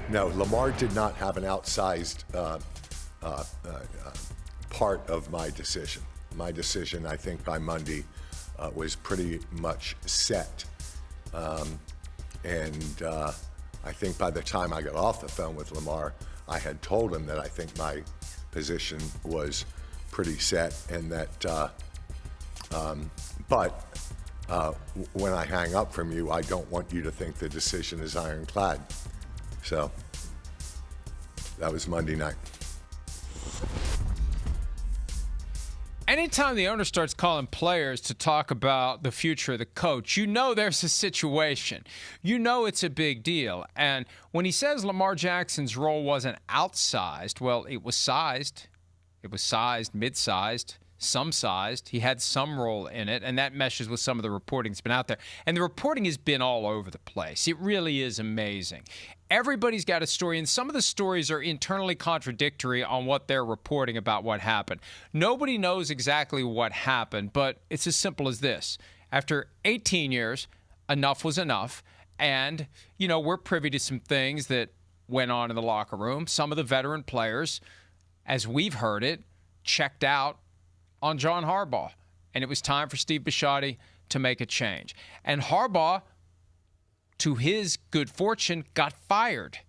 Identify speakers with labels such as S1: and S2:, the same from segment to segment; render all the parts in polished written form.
S1: No, Lamar did not have an outsized part of my decision. My decision, I think, by Monday was pretty much set. I think by the time I got off the phone with Lamar, I had told him that I think my position was pretty set, and that, when I hang up from you, I don't want you to think the decision is ironclad. So that was Monday night.
S2: Anytime the owner starts calling players to talk about the future of the coach, you know there's a situation. You know it's a big deal. And when he says Lamar Jackson's role wasn't outsized, well, it was sized. It was sized, mid-sized, some sized. He had some role in it, and that meshes with some of the reporting that's been out there. And the reporting has been all over the place. It really is amazing. Everybody's got a story, and some of the stories are internally contradictory on what they're reporting about what happened. Nobody knows exactly what happened, but it's as simple as this. After 18 years, enough was enough, and, you know, we're privy to some things that went on in the locker room. Some of the veteran players, as we've heard it, checked out on John Harbaugh, and it was time for Steve Bisciotti to make a change. And Harbaugh, to his good fortune, got fired.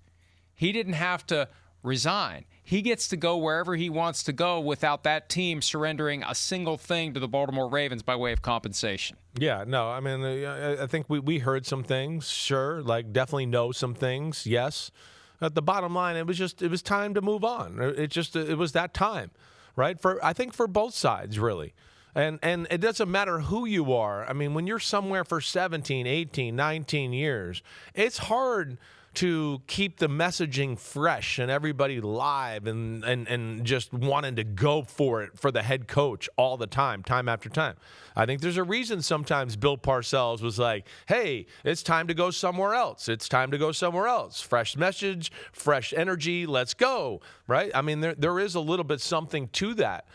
S2: He didn't have to resign. He gets to go wherever he wants to go without that team surrendering a single thing to the Baltimore Ravens by way of compensation.
S3: Yeah, no, I mean, I think we heard some things, sure, like definitely know some things, yes. At the bottom line, it was time to move on. It was that time, right? I think for both sides, really. And it doesn't matter who you are. I mean, when you're somewhere for 17, 18, 19 years, it's hard to keep the messaging fresh and everybody live and just wanting to go for it for the head coach all the time after time. I think there's a reason sometimes Bill Parcells was like, hey, it's time to go somewhere else. It's time to go somewhere else. Fresh message, fresh energy, let's go, right? I mean, there is a little bit something to that.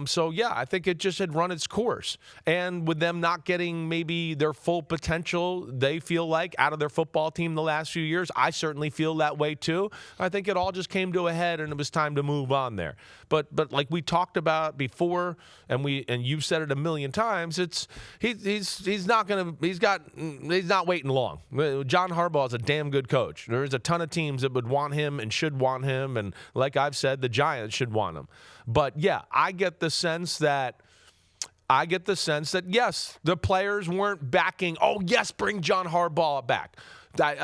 S3: So, yeah, I think it just had run its course. And with them not getting maybe their full potential, they feel like, out of their football team the last few years, I certainly feel that way too. I think it all just came to a head and it was time to move on there. But like we talked about before, and you've said it a million times, he's not waiting long. John Harbaugh is a damn good coach. There's a ton of teams that would want him and should want him, and like I've said, the Giants should want him. But yeah, I get the sense that yes, the players weren't backing, oh yes, bring John Harbaugh back.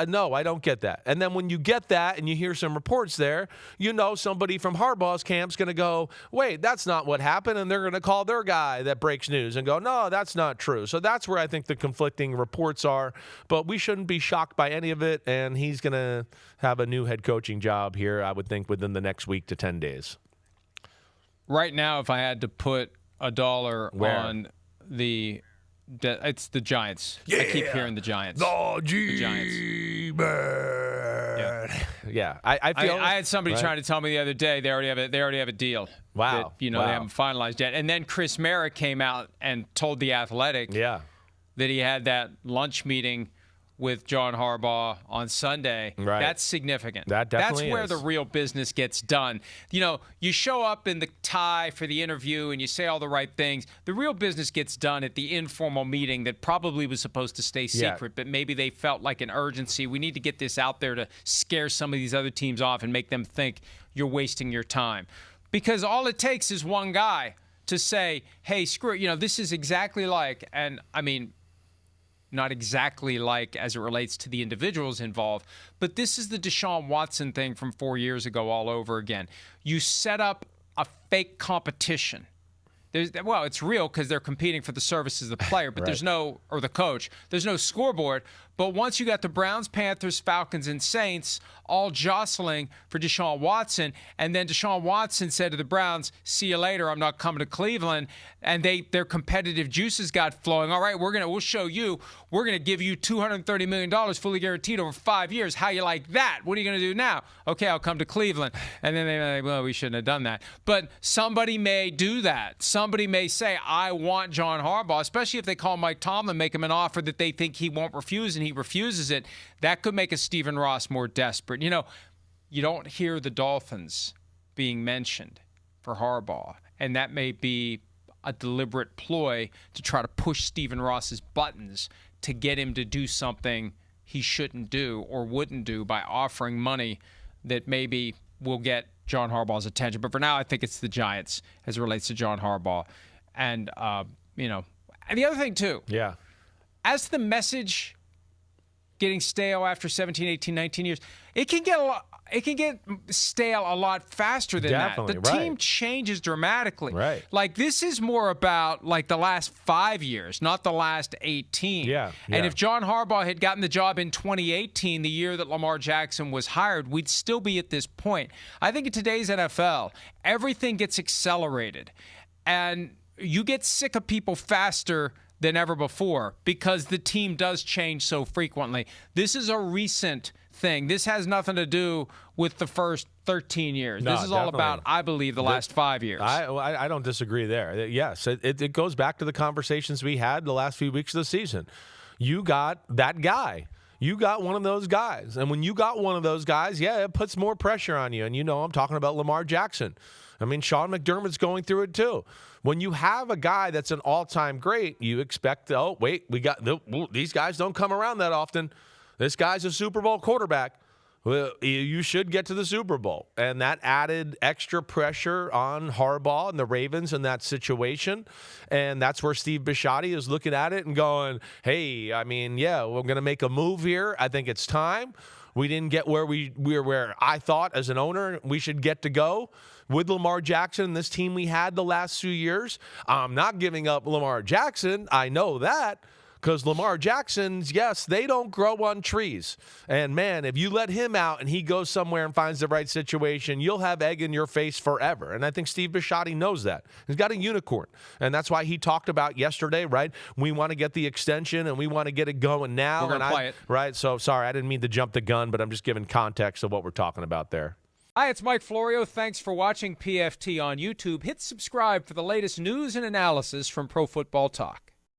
S3: No, I don't get that. And then when you get that and you hear some reports there, you know somebody from Harbaugh's camp's going to go, wait, that's not what happened, and they're going to call their guy that breaks news and go, no, that's not true. So that's where I think the conflicting reports are. But we shouldn't be shocked by any of it, and he's going to have a new head coaching job here, I would think, within the next week to 10 days.
S2: Right now, if I had to put $1 on it's the Giants.
S3: Yeah.
S2: I keep hearing the Giants.
S3: The
S2: Giants. Yeah.
S3: I feel.
S2: I had somebody trying to tell me the other day they already have a deal.
S3: Wow.
S2: That, they haven't finalized yet. And then Chris Merritt came out and told The Athletic that he had that lunch meeting with John Harbaugh on Sunday.
S3: Right.
S2: That's significant.
S3: That definitely
S2: That's where the real business gets done. You show up in the tie for the interview and you say all the right things. The real business gets done at the informal meeting that probably was supposed to stay secret, but maybe they felt like an urgency. We need to get this out there to scare some of these other teams off and make them think you're wasting your time. Because all it takes is one guy to say, hey, screw it, this is exactly like, and I mean, not exactly like as it relates to the individuals involved, but this is the Deshaun Watson thing from 4 years ago all over again. You set up a fake competition. It's real because they're competing for the services of the player, but or the coach. There's no scoreboard. But once you got the Browns, Panthers, Falcons, and Saints all jostling for Deshaun Watson, and then Deshaun Watson said to the Browns, see you later, I'm not coming to Cleveland, and their competitive juices got flowing. All right, we'll show you. We're going to give you $230 million fully guaranteed over 5 years. How you like that? What are you going to do now? Okay, I'll come to Cleveland. And then they're like, well, we shouldn't have done that. But somebody may do that. Somebody may say, I want John Harbaugh, especially if they call Mike Tomlin, make him an offer that they think he won't refuse, and he refuses it. That could make a Stephen Ross more desperate. you don't hear the Dolphins being mentioned for Harbaugh, and that may be a deliberate ploy to try to push Stephen Ross's buttons to get him to do something he shouldn't do or wouldn't do by offering money that maybe will get John Harbaugh's attention. But for now, I think it's the Giants as it relates to John Harbaugh. And, and the other thing, too.
S3: Yeah.
S2: As the message getting stale after 17, 18, 19 years, it can get stale a lot faster than
S3: Definitely,
S2: that. The team
S3: right.
S2: changes dramatically.
S3: Right.
S2: Like, this is more about, like, the last 5 years, not the last 18.
S3: Yeah.
S2: And if John Harbaugh had gotten the job in 2018, the year that Lamar Jackson was hired, we'd still be at this point. I think in today's NFL, everything gets accelerated. And you get sick of people faster than ever before because the team does change so frequently. This is a recent thing. This has nothing to do with the first 13 years.
S3: No,
S2: this is all
S3: definitely.
S2: about, I believe, the last 5 years.
S3: I don't disagree there. Yes, it goes back to the conversations we had the last few weeks of the season. You got that guy. You got one of those guys. And when you got one of those guys, yeah, it puts more pressure on you. And I'm talking about Lamar Jackson. I mean, Sean McDermott's going through it too. When you have a guy that's an all-time great, you expect, these guys don't come around that often. This guy's a Super Bowl quarterback. Well, you should get to the Super Bowl. And that added extra pressure on Harbaugh and the Ravens in that situation. And that's where Steve Bisciotti is looking at it and going, hey, I mean, yeah, we're going to make a move here. I think it's time. We didn't get where where I thought as an owner we should get to go with Lamar Jackson and this team we had the last few years. I'm not giving up Lamar Jackson. I know that. Because Lamar Jackson's, yes, they don't grow on trees. And, man, if you let him out and he goes somewhere and finds the right situation, you'll have egg in your face forever. And I think Steve Bisciotti knows that. He's got a unicorn. And that's why he talked about yesterday, right? We want to get the extension and we want to get it going now.
S2: We're going to play it.
S3: Right? So, sorry, I didn't mean to jump the gun, but I'm just giving context of what we're talking about there.
S2: Hi, it's Mike Florio. Thanks for watching PFT on YouTube. Hit subscribe for the latest news and analysis from Pro Football Talk.